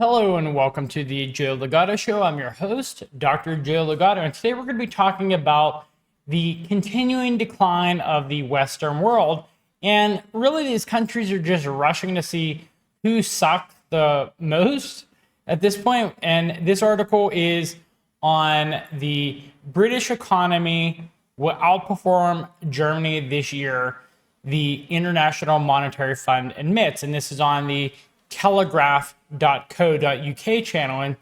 Hello and welcome to the Joe Ligato Show. I'm your host, Dr. Joe Ligato, and today we're going to be talking about the continuing decline of the Western world. And really, these countries are just rushing to see who sucked the most at this point. And this article is on the British economy will outperform Germany this year, the International Monetary Fund admits. And this is on the telegraph.co.uk channel, and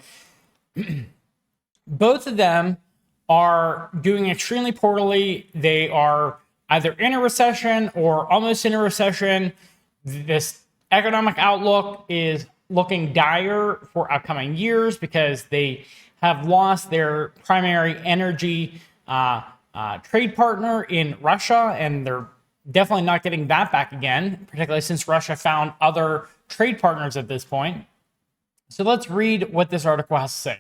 both of them are doing extremely poorly. They are either in a recession or almost in a recession. This economic outlook is looking dire for upcoming years because they have lost their primary energy trade partner in Russia, and they're definitely not getting that back again, particularly since Russia found other trade partners at this point. So let's read what this article has to say.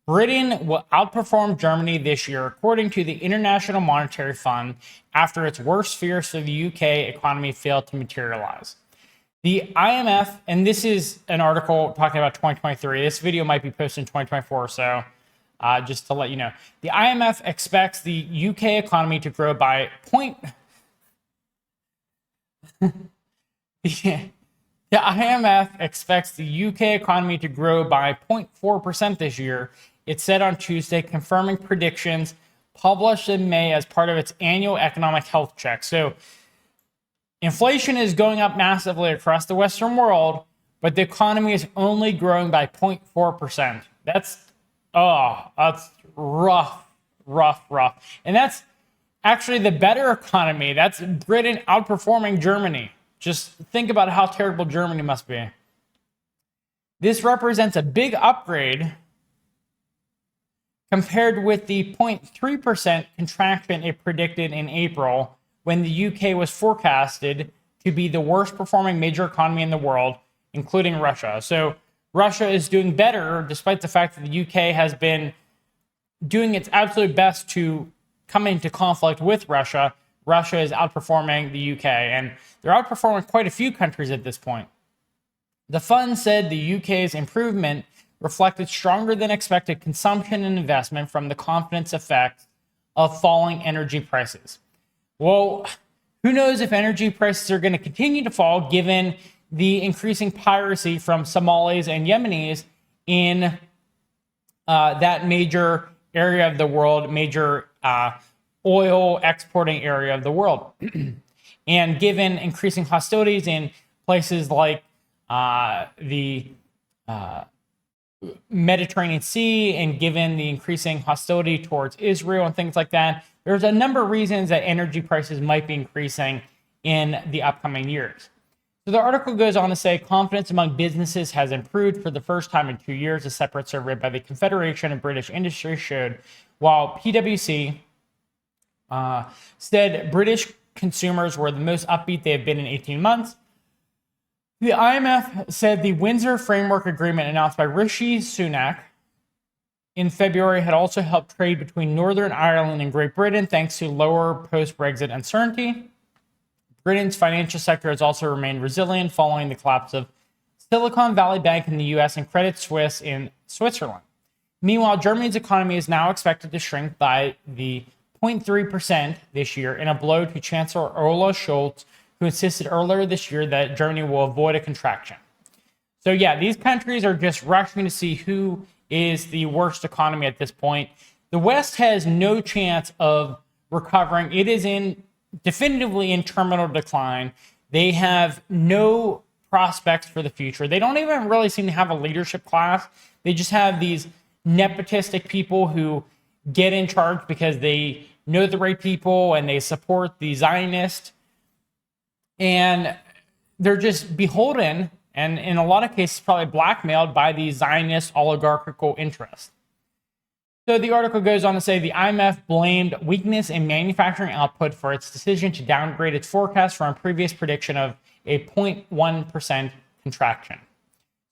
Britain will outperform Germany this year, according to the International Monetary Fund, after its worst fears for the UK economy failed to materialize. The IMF, and this is an article talking about 2023. This video might be posted in 2024 or so, just to let you know. The IMF expects the UK economy to grow by The IMF expects the UK economy to grow by 0.4% this year, it said on Tuesday, confirming predictions published in May as part of its annual economic health check. So inflation is going up massively across the Western world, but the economy is only growing by 0.4%. That's rough. And that's actually the better economy. That's Britain outperforming Germany. Just think about how terrible Germany must be. This represents a big upgrade compared with the 0.3% contraction it predicted in April, when the UK was forecasted to be the worst performing major economy in the world, including Russia. So Russia is doing better, despite the fact that the UK has been doing its absolute best to come into conflict with Russia. Russia is outperforming the UK, and they're outperforming quite a few countries at this point. The fund said the UK's improvement reflected stronger than expected consumption and investment from the confidence effect of falling energy prices. Well, who knows if energy prices are going to continue to fall given the increasing piracy from Somalis and Yemenis in that major area of the world, major oil exporting area of the world. And given increasing hostilities in places like the Mediterranean Sea, and given the increasing hostility towards Israel and things like that, there's a number of reasons that energy prices might be increasing in the upcoming years. So the article goes on to say confidence among businesses has improved for the first time in 2 years, a separate survey by the Confederation of British Industry showed, while PwC said British consumers were the most upbeat they have been in 18 months. The IMF said the Windsor Framework Agreement announced by Rishi Sunak in February had also helped trade between Northern Ireland and Great Britain thanks to lower post-Brexit uncertainty. Britain's financial sector has also remained resilient following the collapse of Silicon Valley Bank in the US and Credit Suisse in Switzerland. Meanwhile, Germany's economy is now expected to shrink by the 0.3% this year in a blow to Chancellor Olaf Scholz, who insisted earlier this year that Germany will avoid a contraction. So yeah, these countries are just rushing to see who is the worst economy at this point. The West has no chance of recovering. It is definitively in terminal decline. They have no prospects for the future. They don't even really seem to have a leadership class. They just have these nepotistic people who get in charge because they know the right people and they support the Zionist, and they're just beholden and in a lot of cases probably blackmailed by the Zionist oligarchical interests. So the article goes on to say the IMF blamed weakness in manufacturing output for its decision to downgrade its forecast from a previous prediction of a 0.1% contraction.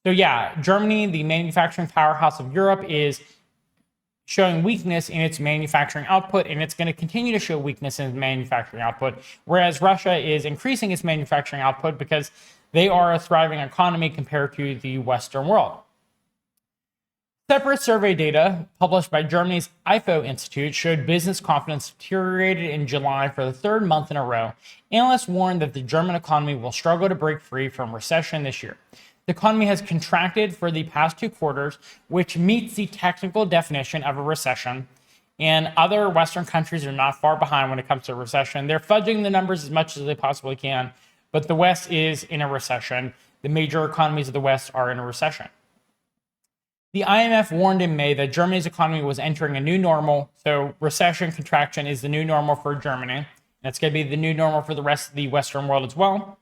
So yeah, Germany, the manufacturing powerhouse of Europe, is showing weakness in its manufacturing output, and it's going to continue to show weakness in its manufacturing output, whereas Russia is increasing its manufacturing output because they are a thriving economy compared to the Western world. Separate survey data published by Germany's IFO Institute showed business confidence deteriorated in July for the third month in a row. Analysts warned that the German economy will struggle to break free from recession this year. The economy has contracted for the past 2 quarters, which meets the technical definition of a recession. And other Western countries are not far behind when it comes to recession. They're fudging the numbers as much as they possibly can, but the West is in a recession. The major economies of the West are in a recession. The IMF warned in May that Germany's economy was entering a new normal. So recession, contraction is the new normal for Germany. And it's going to be the new normal for the rest of the Western world as well.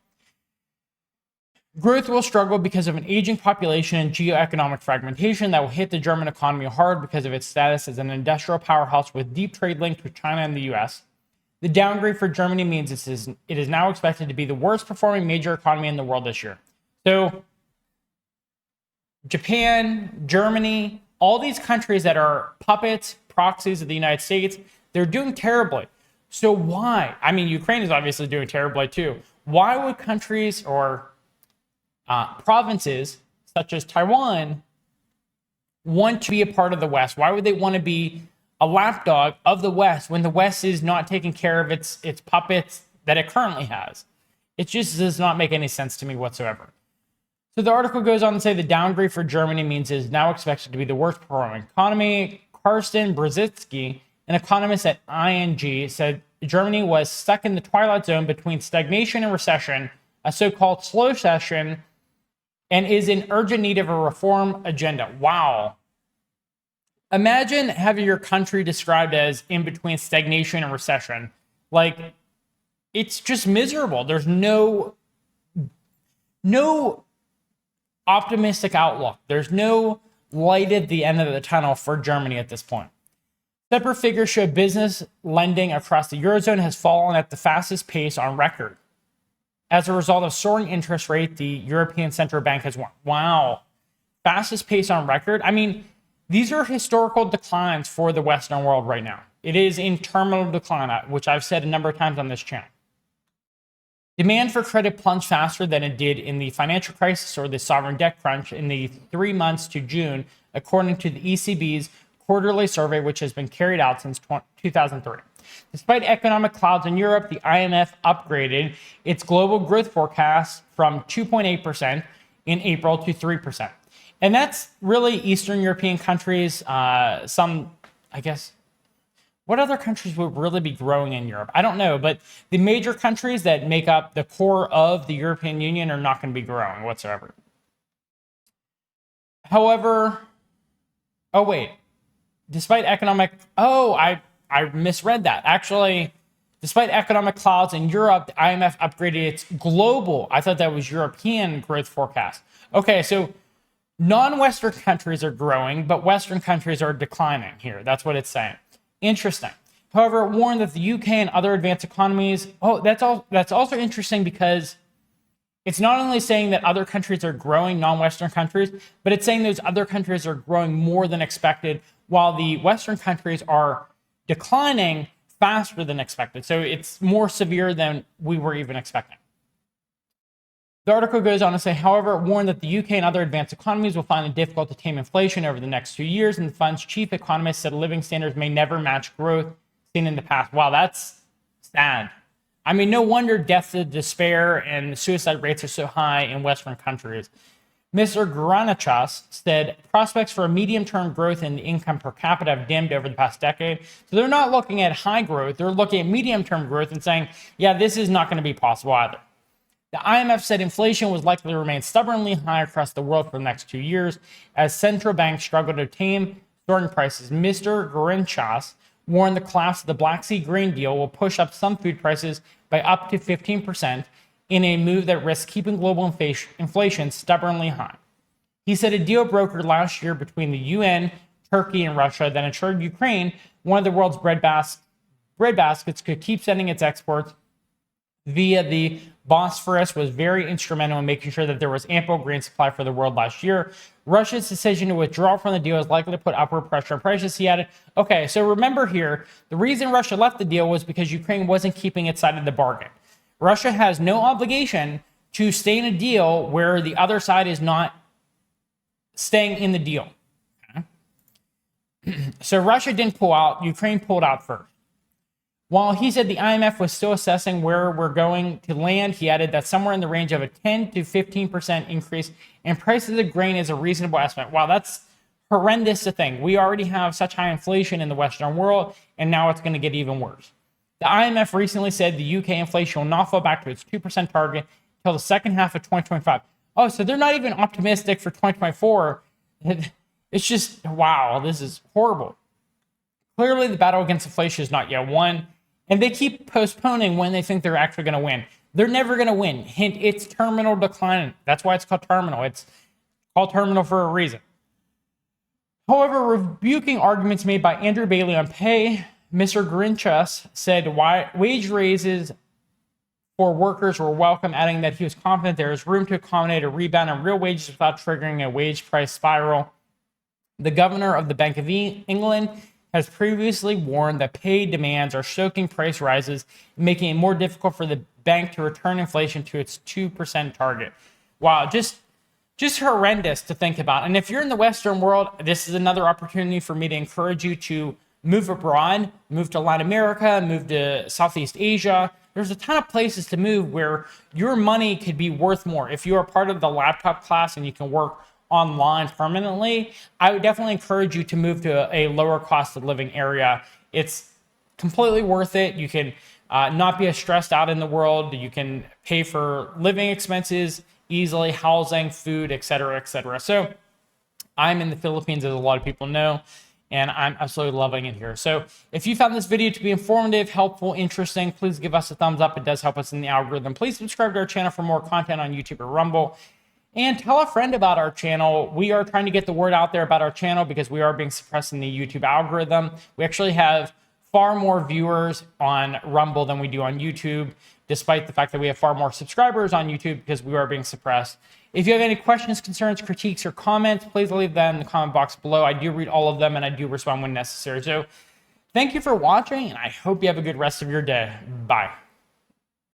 Growth will struggle because of an aging population and geoeconomic fragmentation that will hit the German economy hard because of its status as an industrial powerhouse with deep trade links with China and the US. The downgrade for Germany means it is now expected to be the worst performing major economy in the world this year. So Japan, Germany, all these countries that are puppets, proxies of the United States, they're doing terribly. So why? I mean, Ukraine is obviously doing terribly too. Why would countries or provinces such as Taiwan want to be a part of the West? Why would they want to be a lapdog of the West when the West is not taking care of its puppets that it currently has? It just does not make any sense to me whatsoever. So the article goes on to say the downgrade for Germany means it is now expected to be the worst performing economy. Karsten Brzezinski, an economist at ING, said Germany was stuck in the twilight zone between stagnation and recession, a so-called slow recession, and is in urgent need of a reform agenda. Wow. Imagine having your country described as in between stagnation and recession. Like, it's just miserable. There's no optimistic outlook. There's no light at the end of the tunnel for Germany at this point. Separate figures show business lending across the Eurozone has fallen at the fastest pace on record. As a result of soaring interest rate, the European Central Bank has won. Wow. Fastest pace on record. I mean, these are historical declines for the Western world right now. It is in terminal decline, which I've said a number of times on this channel. Demand for credit plunged faster than it did in the financial crisis or the sovereign debt crunch in the 3 months to June, according to the ECB's quarterly survey, which has been carried out since 2003. Despite economic clouds in Europe, the IMF upgraded its global growth forecast from 2.8% in April to 3%. And that's really Eastern European countries, some, I guess, what other countries would really be growing in Europe? I don't know, but the major countries that make up the core of the European Union are not going to be growing whatsoever. However, despite economic, I misread that. Actually, despite economic clouds in Europe, the IMF upgraded its global, I thought that was European growth forecast. Okay, so non-Western countries are growing, but Western countries are declining here. That's what it's saying. Interesting. However, it warned that the UK and other advanced economies, that's also interesting because it's not only saying that other countries are growing, non-Western countries, but it's saying those other countries are growing more than expected, while the Western countries are declining faster than expected. So it's more severe than we were even expecting. The article goes on to say, however, it warned that the UK and other advanced economies will find it difficult to tame inflation over the next 2 years, and the fund's chief economist said living standards may never match growth seen in the past. Wow, that's sad. I mean, no wonder death to despair and suicide rates are so high in Western countries. Mr. Granichas said prospects for a medium-term growth in income per capita have dimmed over the past decade. So they're not looking at high growth. They're looking at medium-term growth and saying, yeah, this is not going to be possible either. The IMF said inflation was likely to remain stubbornly high across the world for the next 2 years as central banks struggle to tame soaring prices. Mr. Granichas warned the collapse of the Black Sea grain deal will push up some food prices by up to 15%. In a move that risks keeping global inflation stubbornly high. He said a deal brokered last year between the UN, Turkey, and Russia that ensured Ukraine, one of the world's bread baskets, could keep sending its exports via the Bosphorus was very instrumental in making sure that there was ample grain supply for the world last year. Russia's decision to withdraw from the deal is likely to put upward pressure on prices, he added. Okay, so remember here, the reason Russia left the deal was because Ukraine wasn't keeping its side of the bargain. Russia has no obligation to stay in a deal where the other side is not staying in the deal. Okay? So Russia didn't pull out, Ukraine pulled out first. While he said the IMF was still assessing where we're going to land, he added that somewhere in the range of a 10 to 15% increase in prices of grain is a reasonable estimate. Wow, that's horrendous to think. We already have such high inflation in the Western world, and now it's going to get even worse. The IMF recently said the UK inflation will not fall back to its 2% target until the second half of 2025. Oh, so they're not even optimistic for 2024. It's just, wow, this is horrible. Clearly, the battle against inflation is not yet won, and they keep postponing when they think they're actually going to win. They're never going to win. Hint, it's terminal decline. That's why it's called terminal. It's called terminal for a reason. However, rebuking arguments made by Andrew Bailey on pay, Mr. Grinchus said wage raises for workers were welcome, adding that he was confident there is room to accommodate a rebound in real wages without triggering a wage price spiral. The governor of the Bank of England has previously warned that pay demands are stoking price rises, making it more difficult for the bank to return inflation to its 2% target. Wow, just horrendous to think about. And if you're in the Western world, this is another opportunity for me to encourage you to move abroad, move to Latin America, move to Southeast Asia. There's a ton of places to move where your money could be worth more. If you are part of the laptop class and you can work online permanently, I would definitely encourage you to move to a lower cost of living area. It's completely worth it. You can not be as stressed out in the world. You can pay for living expenses easily, housing, food, etc., etc. So I'm in the Philippines, as a lot of people know, and I'm absolutely loving it here. So if you found this video to be informative, helpful, interesting, please give us a thumbs up. It does help us in the algorithm. Please subscribe to our channel for more content on YouTube or Rumble. And tell a friend about our channel. We are trying to get the word out there about our channel because we are being suppressed in the YouTube algorithm. We actually have far more viewers on Rumble than we do on YouTube, despite the fact that we have far more subscribers on YouTube because we are being suppressed. If you have any questions, concerns, critiques, or comments, please leave them in the comment box below. I do read all of them and I do respond when necessary. So thank you for watching, and I hope you have a good rest of your day. Bye.